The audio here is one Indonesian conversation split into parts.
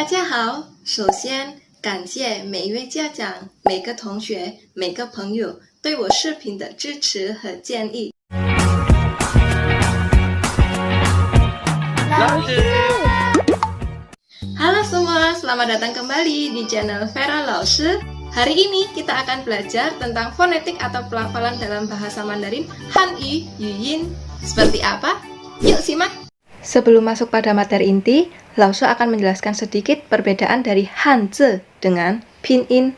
大家好，首先感谢每一位家长、每个同学、每个朋友对我视频的支持和建议。老师 Halo semua, selamat datang kembali di channel Vera Laoshi. Hari ini kita akan belajar tentang fonetik atau pelafalan dalam bahasa Mandarin Hanyu Yuyin. Seperti apa? Yuk simak! Sebelum masuk pada materi inti, Laoshi akan menjelaskan sedikit perbedaan dari Hanzi dengan Pinyin.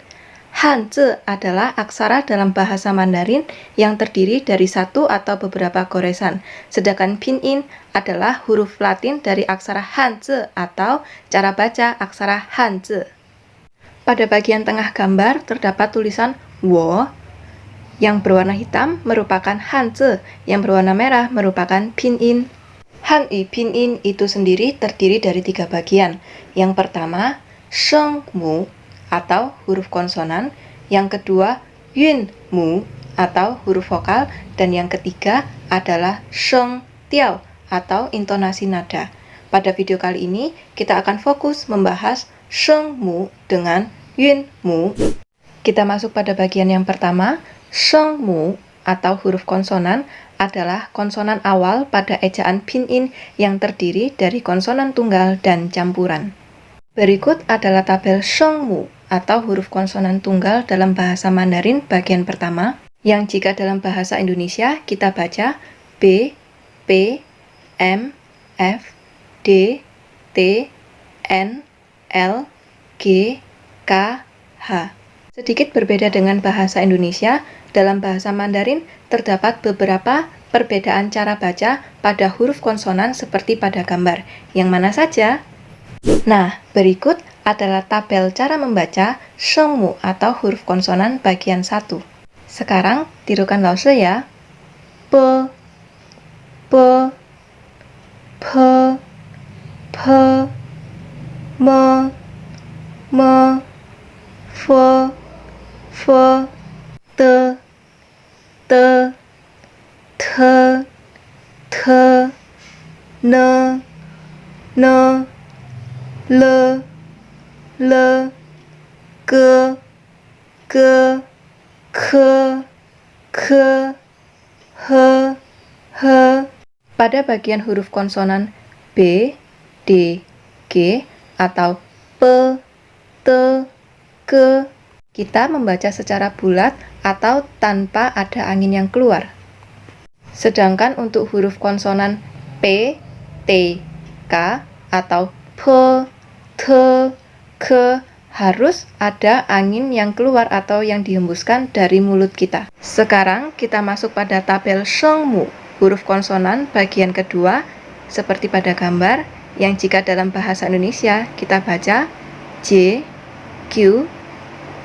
Hanzi adalah aksara dalam bahasa Mandarin yang terdiri dari satu atau beberapa goresan, sedangkan Pinyin adalah huruf Latin dari aksara Hanzi atau cara baca aksara Hanzi. Pada bagian tengah gambar terdapat tulisan wo yang berwarna hitam merupakan Hanzi, yang berwarna merah merupakan Pinyin. Hanyu Pinyin itu sendiri terdiri dari 3 bagian. Yang pertama, shengmu atau huruf konsonan, yang kedua, yunmu atau huruf vokal, dan yang ketiga adalah shengtiao atau intonasi nada. Pada video kali ini, kita akan fokus membahas shengmu dengan yunmu. Kita masuk pada bagian yang pertama, shengmu atau huruf konsonan adalah konsonan awal pada ejaan Pinyin yang terdiri dari konsonan tunggal dan campuran. Berikut adalah tabel shengmu atau huruf konsonan tunggal dalam bahasa Mandarin bagian pertama, yang jika dalam bahasa Indonesia kita baca B, P, M, F, D, T, N, L, G, K, H. Sedikit berbeda dengan bahasa Indonesia, dalam bahasa Mandarin terdapat beberapa perbedaan cara baca pada huruf konsonan seperti pada gambar. Yang mana saja? Nah, berikut adalah tabel cara membaca shengmu atau huruf konsonan bagian 1. Sekarang tirukan Laoshi ya. P, P, P, P, M, M, F, F, T, T, T, T, N, N, L, L, G, G, K, K, H, H. Pada bagian huruf konsonan B, D, G atau P, T, K, kita membaca secara bulat atau tanpa ada angin yang keluar. Sedangkan untuk huruf konsonan P, T, K atau P, T, K harus ada angin yang keluar atau yang dihembuskan dari mulut kita. Sekarang kita masuk pada tabel shengmu, huruf konsonan bagian kedua, seperti pada gambar, yang jika dalam bahasa Indonesia kita baca J, Q,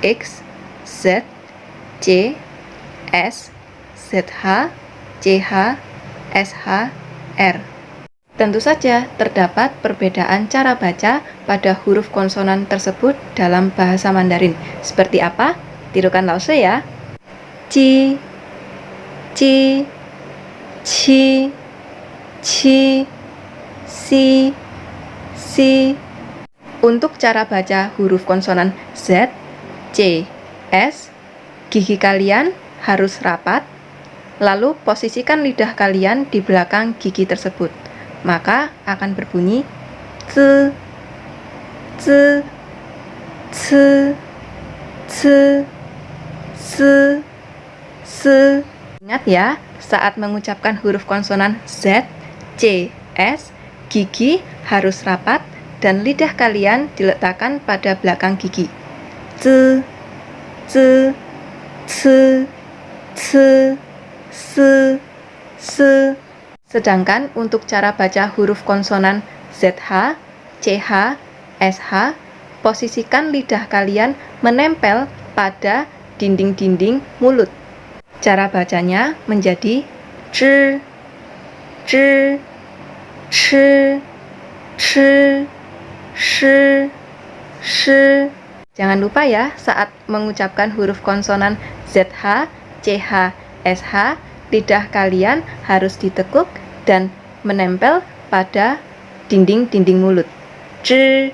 X, Z, C, S, ZH, CH, SH, R. Tentu saja terdapat perbedaan cara baca pada huruf konsonan tersebut dalam bahasa Mandarin. Seperti apa? Tirukan Laoshi ya. Ci, ci, ci, ci, si, si. Untuk cara baca huruf konsonan Z, C, S, gigi kalian harus rapat, lalu posisikan lidah kalian di belakang gigi tersebut. Maka akan berbunyi z, z, c, c, s, s. Ingat ya, saat mengucapkan huruf konsonan Z, C, S, gigi harus rapat dan lidah kalian diletakkan pada belakang gigi. Z, z, c, c, s, s. Sedangkan untuk cara baca huruf konsonan ZH, CH, SH, posisikan lidah kalian menempel pada dinding-dinding mulut. Cara bacanya menjadi z, z, ch, ch, sh, sh. Jangan lupa ya, saat mengucapkan huruf konsonan ZH, CH, SH, lidah kalian harus ditekuk dan menempel pada dinding-dinding mulut. C,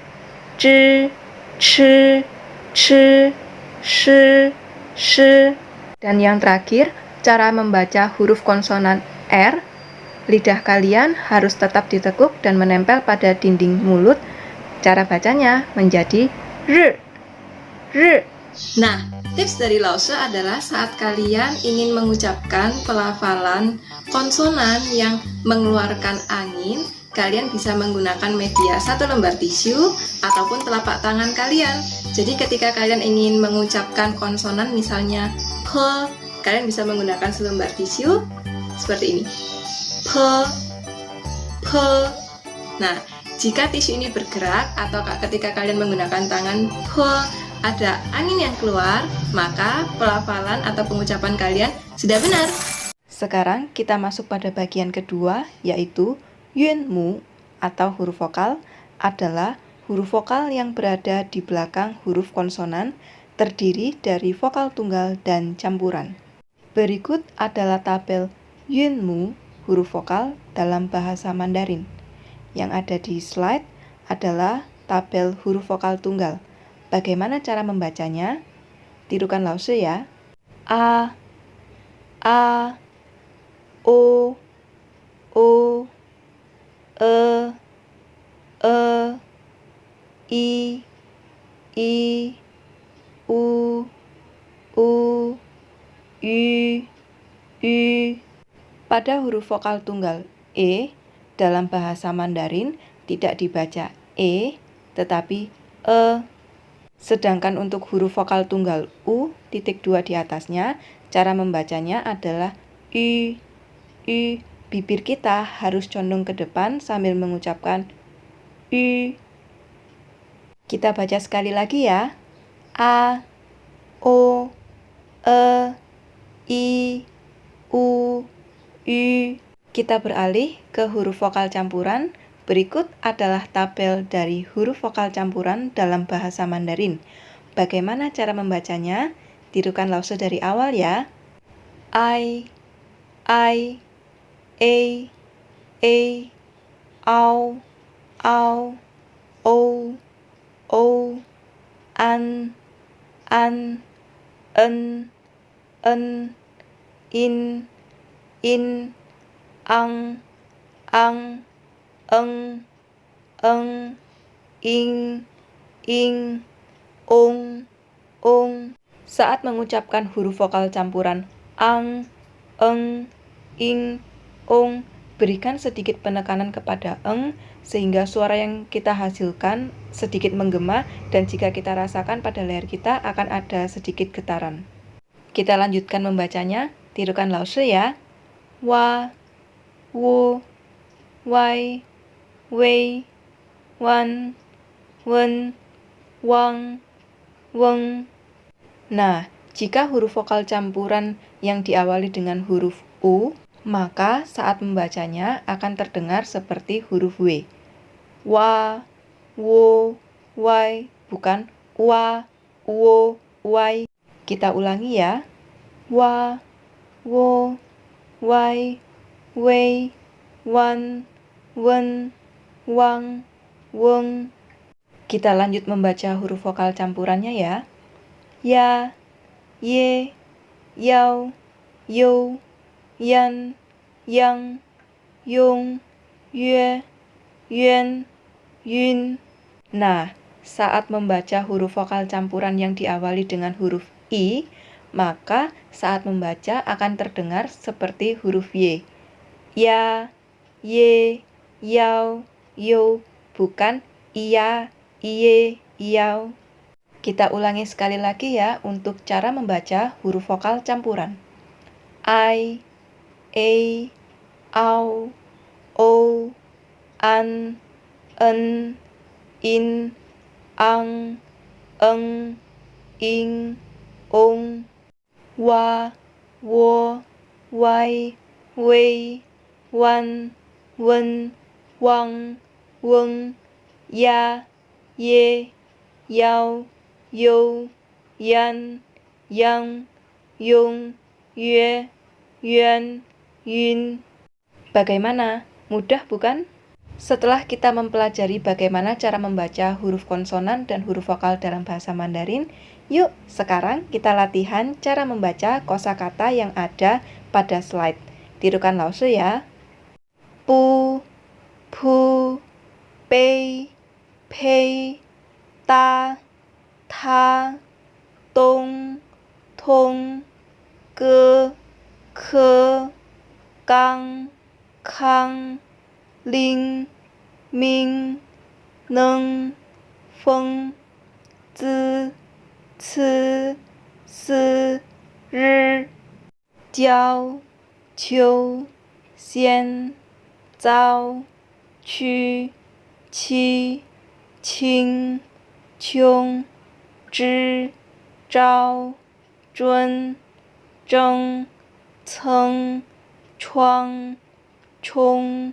c, zhi, chi, chi, shi, shi. Dan yang terakhir, cara membaca huruf konsonan R. Lidah kalian harus tetap ditekuk dan menempel pada dinding mulut. Cara bacanya menjadi R, R. Nah, tips dari Lause adalah saat kalian ingin mengucapkan pelafalan konsonan yang mengeluarkan angin, kalian bisa menggunakan media 1 lembar tisu ataupun telapak tangan kalian. Jadi ketika kalian ingin mengucapkan konsonan misalnya P, kalian bisa menggunakan selembar tisu seperti ini. P, P. Nah, jika tisu ini bergerak atau ketika kalian menggunakan tangan P, ada angin yang keluar, maka pelafalan atau pengucapan kalian sudah benar. Sekarang kita masuk pada bagian kedua, yaitu Yunmu atau huruf vokal adalah huruf vokal yang berada di belakang huruf konsonan, terdiri dari vokal tunggal dan campuran. Berikut adalah tabel Yunmu huruf vokal dalam bahasa Mandarin. Yang ada di slide adalah tabel huruf vokal tunggal. Bagaimana cara membacanya? Tirukan Lause ya. A, A, O, O, E, E, I, I, U, U, Y, Y. Pada huruf vokal tunggal E, dalam bahasa Mandarin tidak dibaca E, tetapi E. Sedangkan untuk huruf vokal tunggal U, titik 2 di atasnya, cara membacanya adalah Y, Y. Bibir kita harus condong ke depan sambil mengucapkan Y. Kita baca sekali lagi ya. A, O, E, I, U, Y. Kita beralih ke huruf vokal campuran. Berikut adalah tabel dari huruf vokal campuran dalam bahasa Mandarin. Bagaimana cara membacanya? Tirukan Lause dari awal ya. I, A, Au, O, An, En, In, Ang, Eng, Ing, Ong. Saat mengucapkan huruf vokal campuran ang, eng, ing, ong, berikan sedikit penekanan kepada eng sehingga suara yang kita hasilkan sedikit menggema, dan jika kita rasakan pada leher kita akan ada sedikit getaran. Kita lanjutkan membacanya. Tirukan Lause ya. Wa, wo, wai, wei, wan, wen, wang, weng. Nah, jika huruf vokal campuran yang diawali dengan huruf U, maka saat membacanya akan terdengar seperti huruf W. Wa, wo, wai, bukan wa, wo, wai. Kita ulangi ya. Wa, wo, wai, wei, wan, wen, wang, weng. Kita lanjut membaca huruf vokal campurannya ya. Ya, ye, yao, yo, yan, yang, yong, yue, yuan, yun. Nah, saat membaca huruf vokal campuran yang diawali dengan huruf I, maka saat membaca akan terdengar seperti huruf Y. Ya, ye, yao, yo, bukan iya, iye, iau. Kita ulangi sekali lagi ya untuk cara membaca huruf vokal campuran. I, A, Au, O, An, En, In, Ang, Eng, Ing, Ong, Wa, Wo, Wai, Wei, Wan, Wen, Wang, Weng, Ya, Ye, Yao, Yo, Yan, Yang, Yong, Yue, Yuan, Yun. Bagaimana? Mudah bukan? Setelah kita mempelajari bagaimana cara membaca huruf konsonan dan huruf vokal dalam bahasa Mandarin, yuk sekarang kita latihan cara membaca kosakata yang ada pada slide. Tirukan Laoshi ya. Bu, pu, pei, pei, ta, ta, dong, tong, ge, ke, gang, kang, ling, ming, neng, feng, zi, ci, si, ri, jiao, qiu, xian, zao, qu, qi, qing, qiong, zhi, zhao, zhun, zheng, ceng, chuang, chong,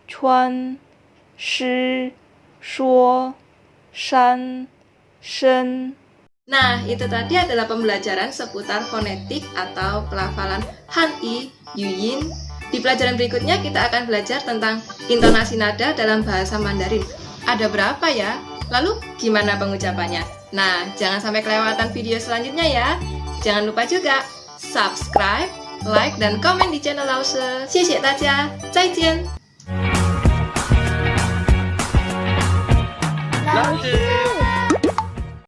chuan, shi, shuo, shan, shen. Nah, itu tadi adalah pembelajaran seputar fonetik atau pelafalan Han-i, Yuyin. Di pelajaran berikutnya kita akan belajar tentang intonasi nada dalam bahasa Mandarin. Ada berapa ya? Lalu gimana pengucapannya? Nah, jangan sampai kelewatan video selanjutnya ya. Jangan lupa juga subscribe, like, dan komen di channel Laoshi. 谢谢大家，再见。老师。